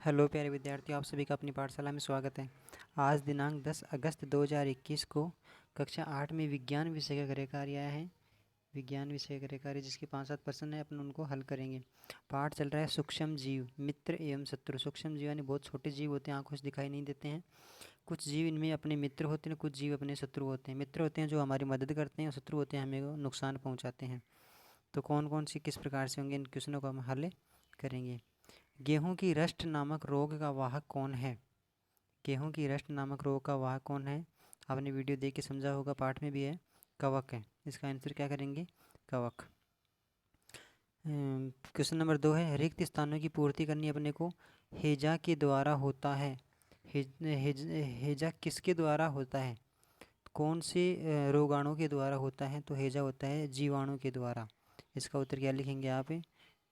Hello प्यारे विद्यार्थियों, आप सभी का अपनी पाठशाला में स्वागत है। आज दिनांक 10 अगस्त 2021 को कक्षा 8 में विज्ञान विषय का गृह कार्य आया है। विज्ञान विषय का गृह कार्य जिसके 5-7 प्रश्न है, अपन उनको हल करेंगे। पाठ चल रहा है सूक्ष्म जीव, मित्र एवं शत्रु। सूक्ष्म जीव यानी बहुत छोटे जीव होते हैं, आंखों से दिखाई नहीं देते हैं। कुछ जीव इनमें अपने मित्र होते हैं, कुछ जीव अपने शत्रु होते हैं। मित्र होते हैं जो हमारी मदद करते हैं और शत्रु होते हैं हमें नुकसान पहुँचाते हैं। तो कौन कौन सी किस प्रकार से होंगे, इन क्वेश्चनों को हम हल करेंगे। गेहूं की रस्ट नामक रोग का वाहक कौन है? गेहूं की रस्ट नामक रोग का वाहक कौन है? आपने वीडियो देख के समझा होगा, पाठ में भी है। कवक है। इसका आंसर क्या करेंगे? कवक। क्वेश्चन नंबर 2 है, रिक्त स्थानों की पूर्ति करनी अपने को हेजा के द्वारा होता है। हेजा किसके द्वारा होता है? कौन से रोगाणु के द्वारा होता है? तो हेजा होता है जीवाणु के द्वारा। इसका उत्तर क्या लिखेंगे आप?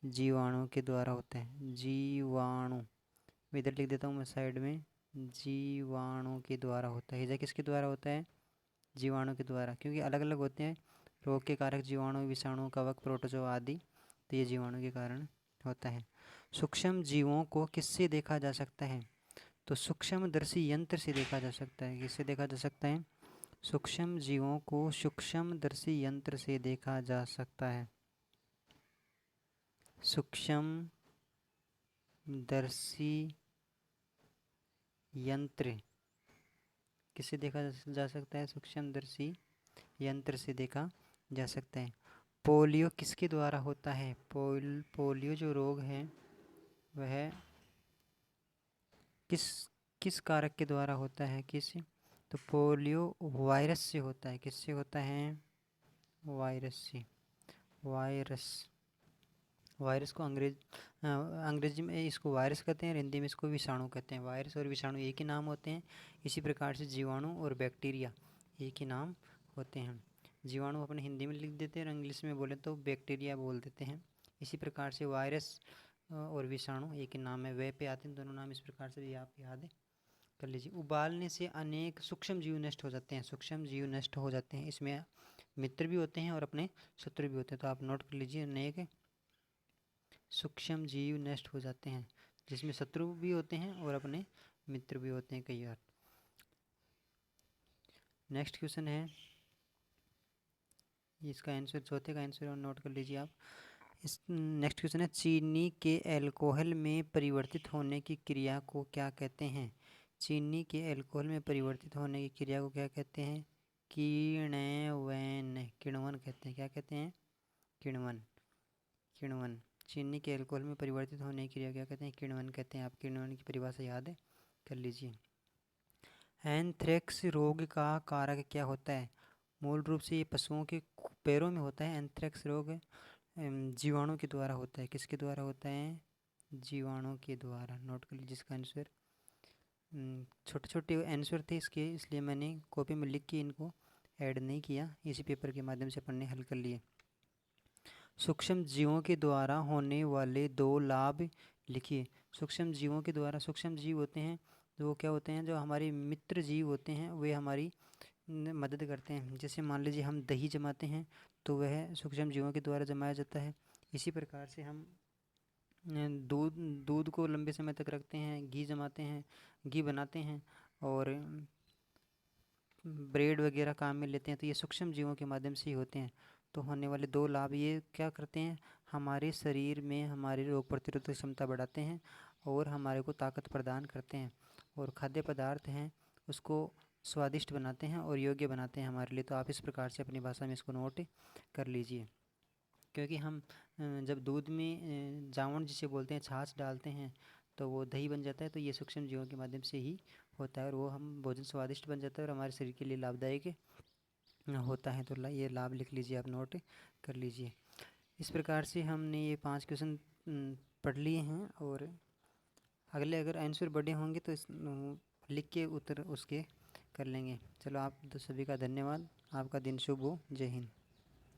जीवाणु के द्वारा होता है। जीवाणु, मैं इधर लिख देता हूँ मैं साइड में, जीवाणु के द्वारा होता है। हेजा किसके द्वारा होता है? जीवाणु के द्वारा, क्योंकि अलग अलग होते हैं रोग के कारक, जीवाणु, विषाणु, कवक, प्रोटोजोआ आदि। तो ये जीवाणु के कारण होता है। सूक्ष्म जीवों को किससे देखा जा सकता है? तो सूक्ष्मदर्शी यंत्र से देखा जा सकता है। किससे देखा जा सकता है? सूक्ष्म जीवों को सूक्ष्मदर्शी यंत्र से देखा जा सकता है। सूक्ष्मदर्शी यंत्र किससे देखा जा सकता है? सूक्ष्मदर्शी यंत्र से देखा जा सकता है। पोलियो किसके द्वारा होता है? पोलियो जो रोग है वह किस किस कारक के द्वारा होता है? तो पोलियो वायरस से होता है। किससे होता है? वायरस से। वायरस को अंग्रेजी में इसको वायरस कहते हैं और हिंदी में इसको विषाणु कहते हैं। वायरस और विषाणु एक ही नाम होते हैं। इसी प्रकार से जीवाणु और बैक्टीरिया एक ही नाम होते हैं। जीवाणु अपने हिंदी में लिख देते हैं और इंग्लिश में बोले तो बैक्टीरिया बोल देते हैं। इसी प्रकार से वायरस और विषाणु एक ही नाम है, वे पे आते हैं दोनों नाम। इस प्रकार से भी आप याद कर लीजिए। उबालने से अनेक सूक्ष्म जीव नष्ट हो जाते हैं। सूक्ष्म जीव नष्ट हो जाते हैं, इसमें मित्र भी होते हैं और अपने शत्रु भी होते हैं। तो आप नोट कर लीजिए, अनेक सूक्ष्म जीव नष्ट हो जाते हैं, जिसमें शत्रु भी होते हैं और अपने मित्र भी होते हैं कई बार। नेक्स्ट क्वेश्चन है, इसका आंसर, चौथे का आंसर और नोट कर लीजिए आप। इस नेक्स्ट क्वेश्चन है, चीनी के अल्कोहल में परिवर्तित होने की क्रिया को क्या कहते हैं? चीनी के अल्कोहल में परिवर्तित होने की क्रिया को क्या कहते हैं? किण्वन। किण्वन कहते हैं। क्या कहते हैं? किण्वन। किण्वन। चीनी के अल्कोहल में परिवर्तित होने की क्रिया क्या कहते हैं? किण्वन कहते हैं। आप किण्वन की परिभाषा याद कर लीजिए। एंथ्रेक्स रोग का कारक क्या होता है? मूल रूप से ये पशुओं के पैरों में होता है। एंथ्रेक्स रोग जीवाणु के द्वारा होता है। किसके द्वारा होता है? जीवाणु के द्वारा। नोट कर लीजिए इसका आंसर। छोटे छोटे आंसर थे इसके, इसलिए मैंने कॉपी में लिख के इनको ऐड नहीं किया, इसी पेपर के माध्यम से पढ़ने हल कर लिए। सूक्ष्म जीवों के द्वारा होने वाले 2 लाभ लिखिए। सूक्ष्म जीवों के द्वारा, सूक्ष्म जीव होते हैं जो क्या होते हैं? जो हमारे मित्र जीव होते हैं, वे हमारी मदद करते हैं। जैसे मान लीजिए हम दही जमाते हैं तो वह सूक्ष्म जीवों के द्वारा जमाया जाता है। इसी प्रकार से हम दूध दूध को लंबे समय तक रखते हैं, घी जमाते हैं, घी बनाते हैं और ब्रेड वगैरह काम में लेते हैं। तो ये सूक्ष्म जीवों के माध्यम से ही होते हैं। तो होने वाले 2 लाभ ये क्या करते हैं? हमारे शरीर में हमारी रोग प्रतिरोधक क्षमता बढ़ाते हैं और हमारे को ताकत प्रदान करते हैं। और खाद्य पदार्थ हैं उसको स्वादिष्ट बनाते हैं और योग्य बनाते हैं हमारे लिए। तो आप इस प्रकार से अपनी भाषा में इसको नोट कर लीजिए। क्योंकि हम जब दूध में जामुन जिसे बोलते हैं, छाछ डालते हैं तो वो दही बन जाता है। तो ये सूक्ष्म जीवों के माध्यम से ही होता है और वो हम भोजन स्वादिष्ट बन जाता है और हमारे शरीर के लिए लाभदायक होता है। तो ये लाभ लिख लीजिए, आप नोट कर लीजिए। इस प्रकार से हमने ये 5 क्वेश्चन पढ़ लिए हैं और अगले अगर आंसर बड़े होंगे तो लिख के उत्तर उसके कर लेंगे। चलो, आप तो सभी का धन्यवाद। आपका दिन शुभ हो। जय हिंद।